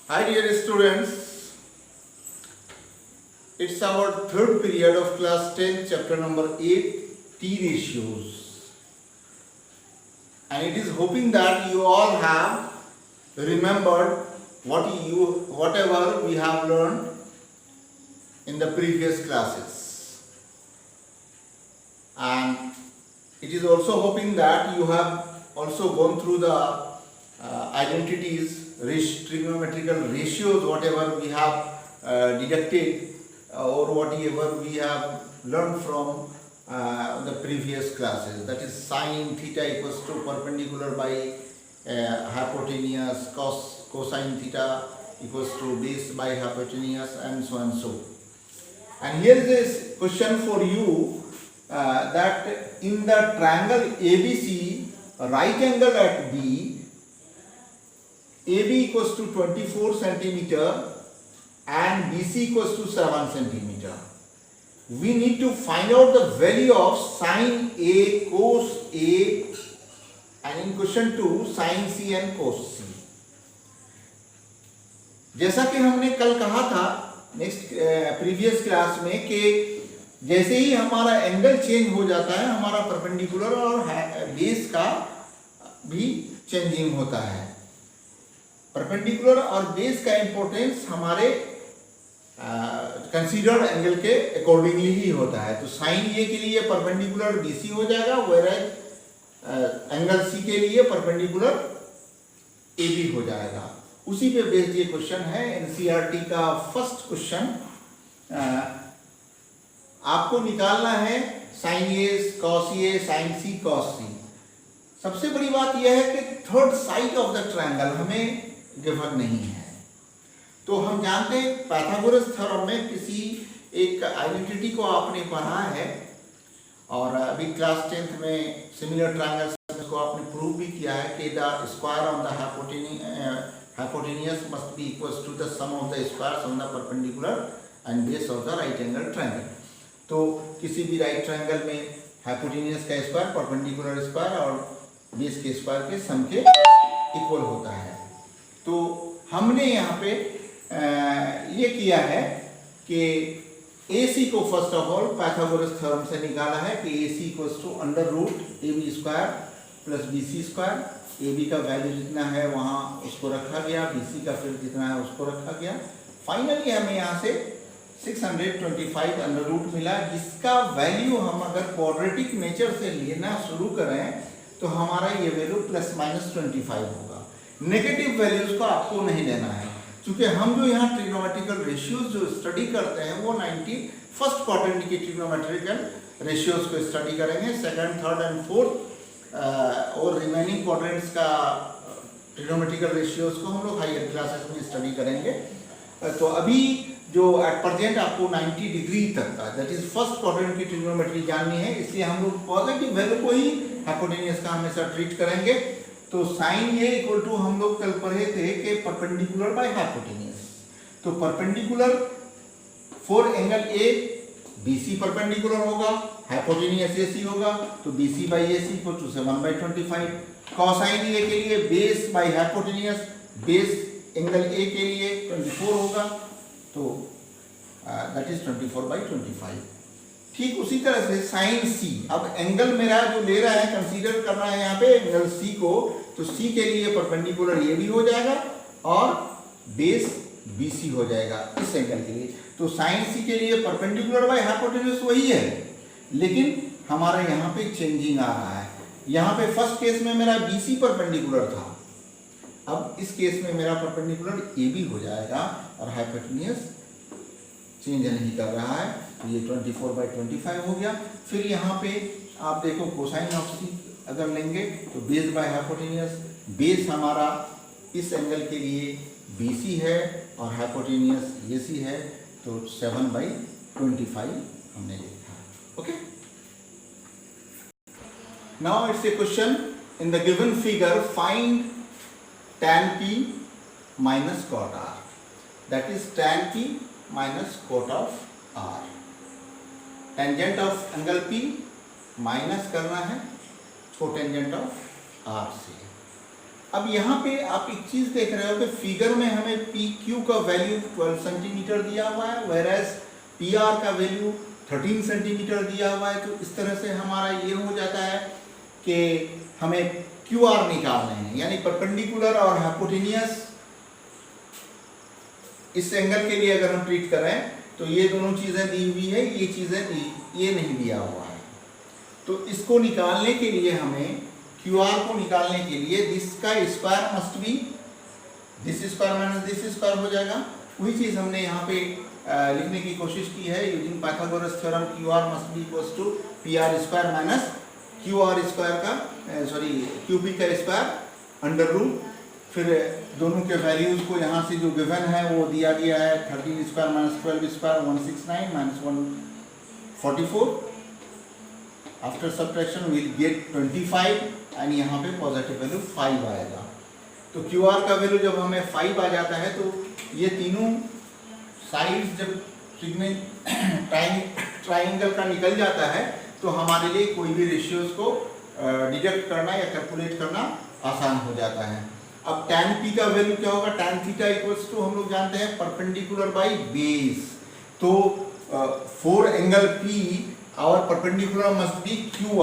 Hi dear students, it's our third period of class 10 chapter number 8 T ratios, and it is hoping that you all have remembered whatever we have learned in the previous classes, and it is also hoping that you have also gone through the identities, trigonometrical ratios, whatever we have deducted or whatever we have learned from the previous classes. That is sine theta equals to perpendicular by hypotenuse, cosine theta equals to base by hypotenuse, and so and so. And here is this question for you, that in the triangle ABC, right angle at B, AB equals to 24 centimeter and BC equals to 7 centimeter. We need to find out the value of sine A, cos A, and in question 2 sine C and cos C. जैसा कि हमने कल कहा था previous class में कि जैसे ही हमारा एंगल चेंज हो जाता है, हमारा परपेंडिकुलर और बेस का भी चेंजिंग होता है। परपेंडिकुलर और बेस का इंपॉर्टेंस हमारे कंसीडर्ड एंगल के अकॉर्डिंगली ही होता है। तो साइन ए के लिए परपेंडिकुलर बीसी हो जाएगा, वेराज एंगल सी के लिए परपेंडिकुलर एबी हो जाएगा। उसी पे बेस्ड ये क्वेश्चन है, एनसीईआरटी का फर्स्ट क्वेश्चन। आपको निकालना है sign A cos A, sign C cos सी। सबसे बड़ी बात यह है कि third side of the triangle हमें गिवन नहीं है। तो हम जानते हैं पाइथागोरस थ्योरम में किसी एक आइडेंटिटी को आपने पढ़ा है, और अभी क्लास 10th में सिमिलर ट्रायंगल्स को आपने प्रूव भी किया है कि the square on the hypotenuse must be equals to the sum of the squares on the perpendicular and base of the right angle triangle. तो किसी भी राइट ट्रायंगल में हाइपोटेन्यूस का स्क्वायर परपेंडिकुलर स्क्वायर और बेस के square के सम के equal होता है। तो हमने यहाँ पे ये किया है कि AC को first of all Pythagoras theorem से निकाला है कि AC equals to under root AB square plus BC square. AB का वैल्यू जितना है वहाँ उसको रखा गया, BC का फिर जितना है उसको रखा गया। फाइनली हमें यहाँ से 625 अंडर रूट मिला, जिसका वैल्यू हम अगर क्वाड्रेटिक नेचर से लेना शुरू करें तो हमारा ये वैल्यू प्लस माइनस 25 होगा। नेगेटिव वैल्यूज को आपको नहीं लेना है, क्योंकि हम जो यहाँ ट्रिग्नोमेट्रिकल रेशियोज जो स्टडी करते हैं वो 91st क्वाड्रेंट की ट्रिग्नोमेट्रिकल रेशियोज को स्टडी करेंगे। सेकंड, थर्ड एंड फोर्थ और रिमेनिंग क्वाड्रेंट्स का ट्रिग्नोमेट्रिकल रेशियोज को हम लोग हायर क्लासेस में स्टडी करेंगे। तो अभी जो एट प्रेजेंट आपको 90 डिग्री तक का, दैट इज फर्स्ट क्वाड्रेंट की ट्रिग्नोमेट्री जाननी है, इसलिए हम लोग पॉजिटिव वैल्यू को ही हाइपोटेन्यूस का हमेशा ट्रीट करेंगे। तो साइन ए इक्वल टू हम लोग कल पढ़े थे कि परपेंडिकुलर बाय हाइपोटेन्यूस। तो perpendicular for angle A BC perpendicular होगा, हाइपोटेन्यूस AC होगा, तो BC by AC equal to 7/25। Cosine A के लिए base by hypotenuse, base angle A के लिए 24 होगा, तो दैट इज 24/25। ठीक उसी तरह से साइन सी, अब एंगल मेरा जो ले रहा है कंसीडर करना है यहाँ पे एंगल सी को, तो सी के लिए परपेंडिकुलर ये भी हो जाएगा और बेस BC हो जाएगा इस एंगल के लिए। तो साइन सी के लिए परपेंडिकुलर बाय हाइपोटेन्यूस वही है, लेकिन हमारा यहाँ पे चेंजिंग आ रहा है। यहाँ पे फर्स्ट केस में मेरा BC परपेंडिकुलर था, अब इस केस में मेरा परपेंडिकुलर AB हो जाएगा और हाइपोटेन्यूस चेंज नहीं कर रहा है, तो ये 24/25 हो गया। फिर यहाँ पे आप देखो कोसाइन ऑफ सी अगर लेंगे तो बेस बाय हाइपोटेन्यूस, बेस हमारा इस एंगल के लिए BC है और हाइपोटेन्यूस AC है, तो 7/25 हमने लिखा। Okay, now it's a question in the given figure, find tan P minus cot R, that is tan P minus cot of R। Tangent of angle P minus करना है cotangent of R से। अब यहाँ पे आप एक चीज देख रहे हो कि फिगर में हमें पी क्यू का वैल्यू 12 सेंटीमीटर दिया हुआ है, वेरएज पी आर का वैल्यू 13 सेंटीमीटर दिया हुआ है। तो इस तरह से हमारा ये हो जाता है कि हमें क्यू आर निकालने हैं, यानी परपेंडिकुलर और हाइपोटेनियस इस एंगल के लिए अगर हम ट्रीट करें तो ये दोनों चीजें दी हुई है, ये चीजें ये नहीं दिया हुआ है। तो इसको निकालने के लिए हमें क्यू आर को निकालने के लिए दिस का square must be this square minus this square हो जाएगा। वही चीज हमने यहाँ पे लिखने की कोशिश की है using Pythagoras theorem, Q R must be equals to P R square minus Q R square का क्यू पी का स्क्वायर अंडर रूट, फिर दोनों के वैल्यूज को यहाँ से जो गिवन है वो दिया गया है 13 square minus 12 square 169 minus 144। After subtraction will get 25 and यहाँ पे पॉजिटिव वैल्यू 5 आएगा। तो क्यू आर का वैल्यू जब हमें 5 आ जाता है तो ये तीनों साइड्स जब सेगमेंट ट्राइंगल का निकल जाता है तो हमारे लिए कोई भी रेशियोज को डिडक्ट करना या कैलकुलेट करना आसान हो जाता है। अब tan p का वैल्यू क्या होगा, tan थीटा इक्वल्स टू हम लोग जानते हैं परपेंडिकुलर बाई बेस। तो फॉर एंगल p और perpendicular must be Q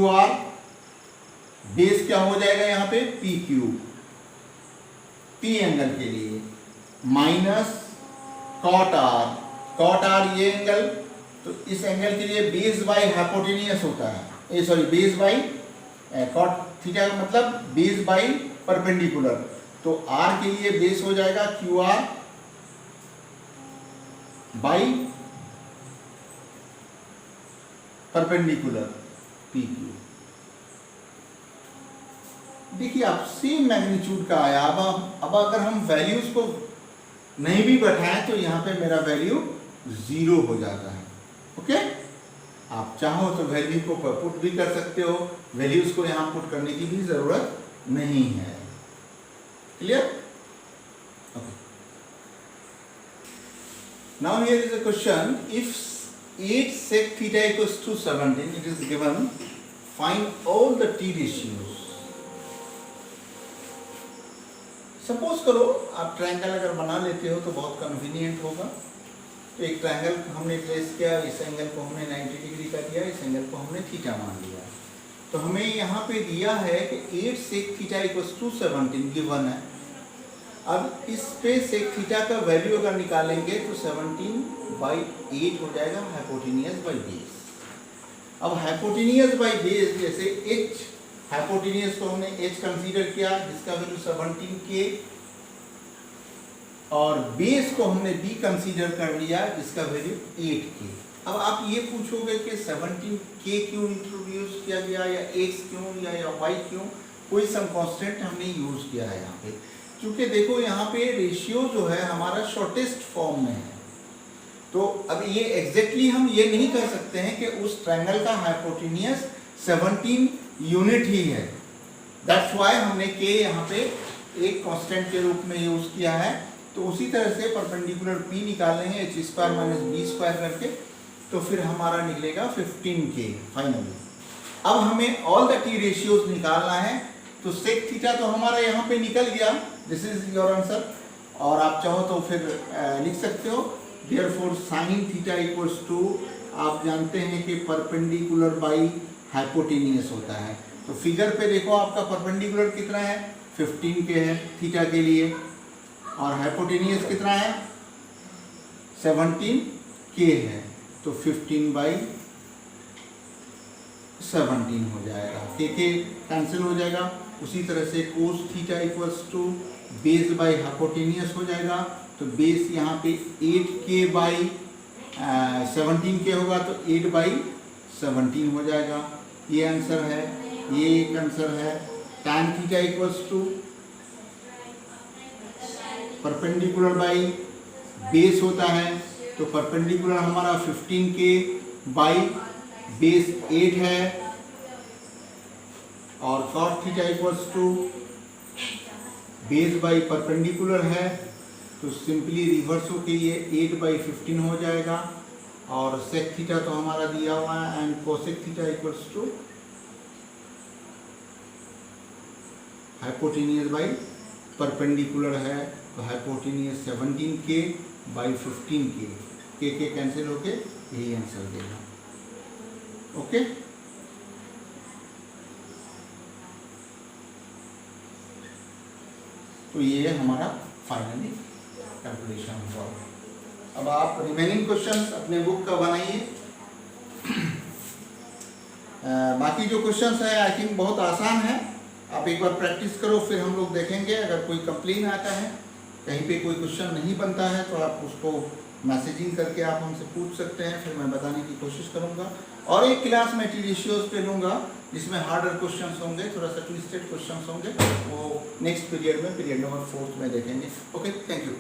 R base क्या हो जाएगा यहाँ पे पी क्यू, p एंगल के लिए माइनस कॉट आर ये एंगल, तो इस एंगल के लिए बेस बाई हाइपोटेनियस होता है, बेस बाई कॉट थीटा का मतलब बेस बाई परपेंडिकुलर। तो r के लिए बेस हो जाएगा Q R by perpendicular P Q. देखिए अब सेम मैग्नीट्यूड का आया। अब अगर हम वैल्यूज को नहीं भी बैठाएं तो यहाँ पे मेरा वैल्यू 0 हो जाता है। ओके, आप चाहो तो वैल्यू को पुट भी कर सकते हो, वैल्यूज को यहाँ पुट करने की भी जरूरत नहीं है। Clear? Okay, now here is a question, if 8 sec theta equals to 17, it is given, find all the t ratios. Suppose करो आप ट्रायंगल अगर बना लेते हो तो बहुत कन्वीनियंट होगा। तो एक ट्रायंगल हमने ट्रेस किया, इस एंगल को हमने 90 डिग्री का दिया, इस एंगल को हमने थीटा मान लिया। तो हमें यहाँ पे दिया है कि 8 sec theta equals to 17 given है। अब इस पे sec थीटा का वैल्यू अगर निकालेंगे तो 17/8 हो जाएगा हाइपोटेनियस बाई बेस। अब हाइपोटेनियस बाई बेस जैसे h, हाइपोटेनियस को हमने h कंसीडर किया जिसका वैल्यू 17k, और बेस को हमने b कंसीडर कर लिया जिसका वैल्यू 8k। अब आप ये पूछोगे कि 17k क्यों इंट्रोड्यूस किया गया, या x क्यों या y क्यों, कोई सम कांस्टेंट हमने यूज किया है यहाँ पे। क्योंकि देखो यहाँ पे रेशियो जो है हमारा शॉर्टेस्ट फॉर्म में है, तो अब ये एग्जैक्टली हम ये नहीं कह सकते हैं कि उस ट्रायंगल का हाइपोटेनियस 17 यूनिट ही है। दैट्स व्हाई हमने k यहाँ पे एक कांस्टेंट के रूप में यूज किया है। तो उसी तरह से परपेंडिकुलर p निकालेंगे h square minus b square करके, तो फिर हमारा निकलेगा 15k फाइनली। अब हमें ऑल द t रेशियोज निकालना है। तो सेक थीटा तो हमारा यहाँ पे निकल गया, दिस इज योर आंसर। और आप चाहो तो फिर लिख सकते हो therefore sine theta equals to, आप जानते हैं कि परपेंडिकुलर बाई हाइपोटेनियस होता है। तो फिगर पे देखो आपका परपेंडिकुलर कितना है 15k है थीटा के लिए, और हाइपोटेनियस कितना है 17k है, तो 15/17 हो जाएगा, k कैंसिल हो जाएगा। उसी तरह से cos theta equals to base by hypotenuse हो जाएगा। तो बेस यहाँ पे 8k बाई 17k होगा, तो 8/17 हो जाएगा। ये आंसर है, ये एक आंसर है। tan theta equals to perpendicular by base होता है, तो परपेंडिकुलर हमारा 15k बाई बेस 8 है, और cos theta equals to base by perpendicular है, तो सिंपली रिवर्स के लिए 8/15 हो जाएगा। और सेक थीटा तो हमारा दिया हुआ है, and cosec theta equals to hypotenuse by perpendicular है तो हाइपोटेनियस 17K बाई 15K, के कैंसिल होके यही आंसर देगा। ओके, तो ये हमारा फाइनली कैलकुलेशन हुआ। अब आप रिमेनिंग क्वेश्चंस अपने बुक का बनाइए। बाकी जो क्वेश्चंस है आई थिंक बहुत आसान है, आप एक बार प्रैक्टिस करो, फिर हम लोग देखेंगे। अगर कोई कंप्लेन आता है, कहीं पे कोई क्वेश्चन नहीं बनता है, तो आप उसको मैसेजिंग करके आप हमसे पूछ सकते हैं, फिर मैं बताने की कोशिश करूंगा। और एक क्लास में टी रेशियोज पे लूँगा जिसमें हार्डर क्वेश्चंस होंगे, थोड़ा सा ट्विस्टेड क्वेश्चंस होंगे, वो नेक्स्ट पीरियड में, पीरियड नंबर 4 में देखेंगे। Okay, thank you.